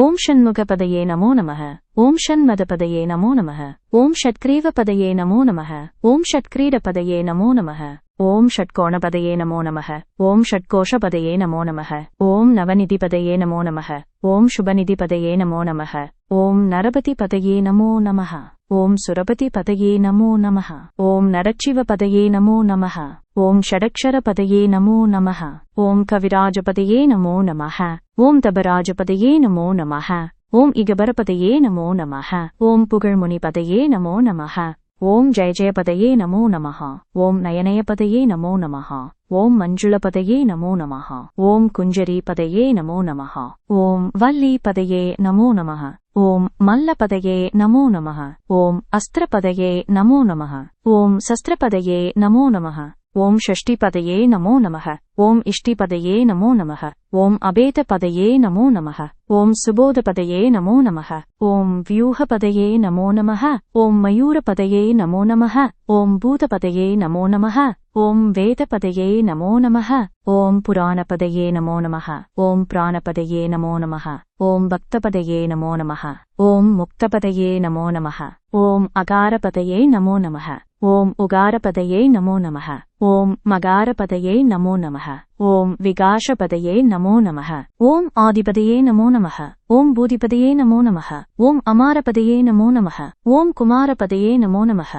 ஓம் ஷண்முகபதயே நமோ நமः. ஓம் ஷண்மதபதயே நமோ நமः. ஓம் ஷட்கிரீவபதயே நமோ நமः. ஓம் ஷட்கிரீடபதயே நமோ நமः. ஓம் ஷட்கோணபதயே நமோ நமः. ஓம் ஷட்கோஷபதயே நமோ நமः. ஓம் நவநிதிபதயே நமோ நமः. ஓம் சுபநிதிபதயே நமோ நமः. ஓம் நரபதிபதயே நமோ நமः. ஓம் சுரபதிபதயே நமோ நமः. ஓம் நரசிவபதயே நமோ நமः. ஓம் ஷடக்ஷரபதயே நமோ நமः. ஓம் கவிராஜபதயே நமோ நமः. ஓம் தபராஜபதயே நமோ நமः. ஓம் இகபரபதயே நமோ நமः. ஓம் புகழ்முனிபதயே நமோ நமः. ஓம் ஜெயஜெயபதயே நமோ நமः. ஓம் நயனயபதயே நமோ நமः. ஓம் மஞ்சுளபதயே நமோ நமः. ஓம் குஞ்சரீபதயே நமோ நமः. ஓம் வல்லிபதயே நமோ நமः. ஓம் மல்லபதயே நமோ நமः. ஓம் அஸ்திரபதயே நமோ நமः. ஓம் சஸ்திரபதயே நமோ நமः. ஓம் ஷஷ்டிபதயே நமோ நமः. ஓம் இஷ்டிபதயே நமோ நமः. ஓம் அபேதபதயே நமோ நமः. ஓம் சுபோதபதயே நமோ நமः. ஓம் வியூஹபதயே நமோ நமः. ஓம் மயூரபதயே நமோ நமः. ஓம் பூதபதயே நமோ நமः. ஓம் வேதபதயே நமோ நமः. ஓம் புராணபதயே நமோ நமः. ஓம் பிராணபதயே நமோ நமः. ஓம் பக்தபதயே நமோ நமः. ஓம் முக்தபதயே நமோ நமः. ஓம் அகாரபதயே நமோ நமः. ஓம் உகாரபதயே நமோ நமः. ஓம் மகாரபதயே நமோ நமः. ஓம் விகாஷபதயே நமோ நமः. ஓம் ஆதிபதயே நமோ நமः. ஓம் பூதிபதயே நமோ நமः. ஓம் அமாரபதயே நமோ நமः. ஓம் குமாரபதயே நமோ நமः.